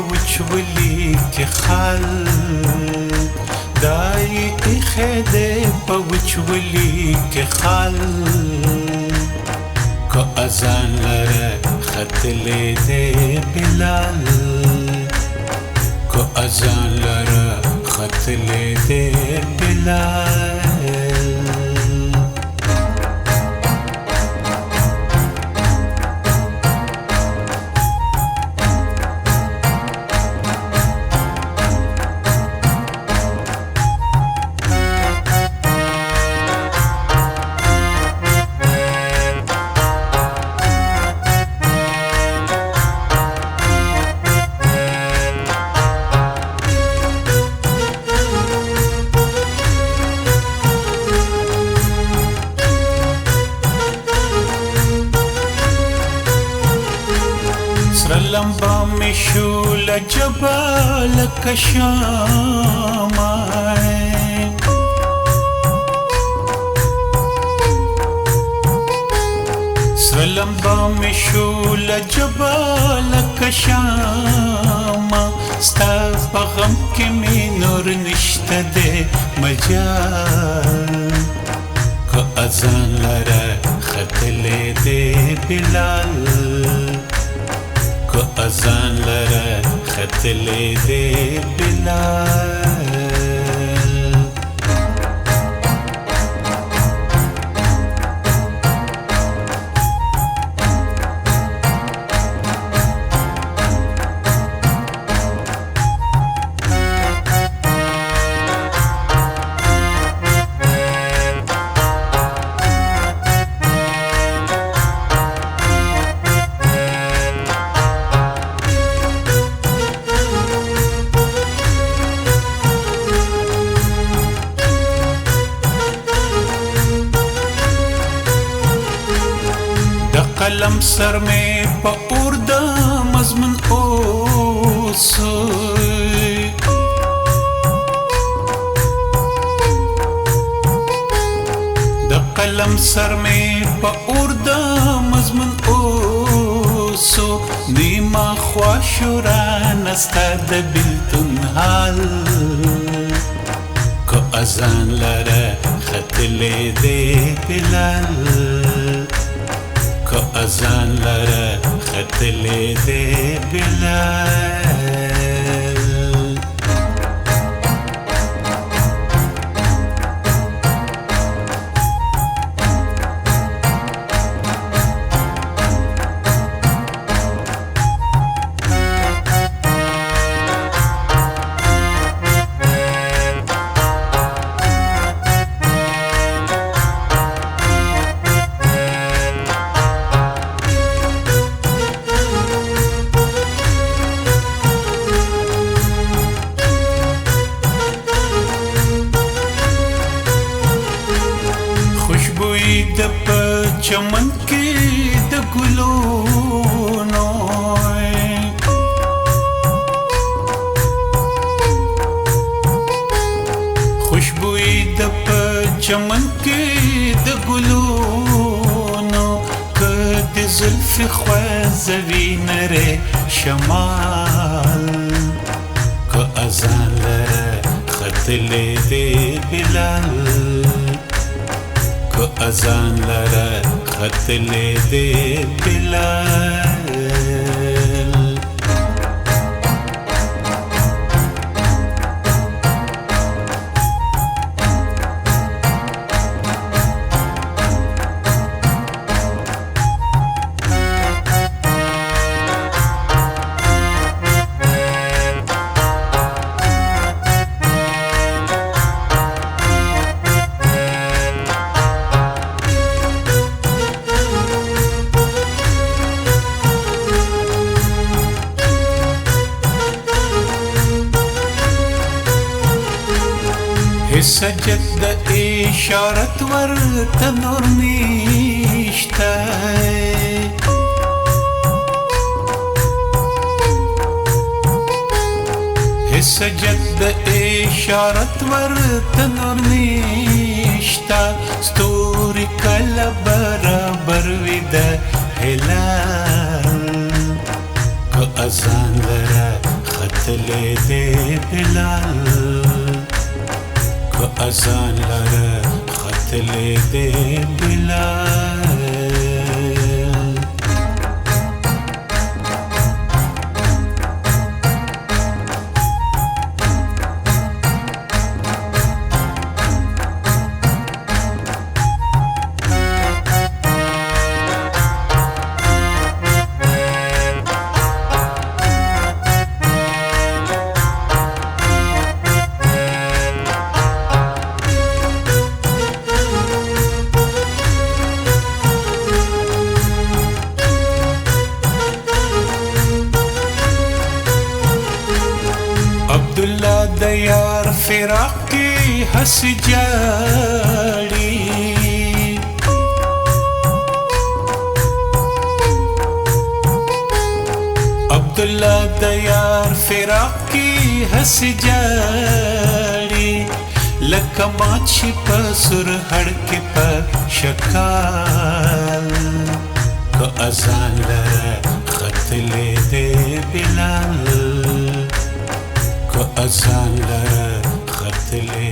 وچولی کې خال دای خدای په وچولی کې خال کو اذان لره خطلې دې بلال کو اذان لره خطلې دې بلال لمبا میں شول جبال کشام سر لمبا میں شول جبال کشام ستا پغم کے میں نور نشتا دے مجال کو اذان لرا خطلے دے بلال کو اذان لرا خطلے دے بلال قلم سر میں پور دا مضمون اوسوی دا قلم سر میں پور دا مضمون اوسو نیما خواشوران استا دا بلتن حال کو اذان لرا خطلے دے بلال کو اذان لرا خطلے دے بلال د په چمن کې د ګلونو خوشبوئی د په چمن کې د ګلونو کد زلف خوازوي نره شمال کو اذان لرا خطلې دې بلال کو اذان لرا خطلے دے بلال سجد د اشارت ورته نور نشته سجد د اشارت ورته نور نشته ستوري کله برابر وي د هلال کو اذان لرا ختلې دې بلال که اذان لره ختلې دې بلال عبدالله د یار فراق کی حس جاڑی عبدالله د یار فراق کی حس جاڑی لکه مات شي په سر هړکې په شکال که اذان لره ختلې دې بلال که اذان لره ختلې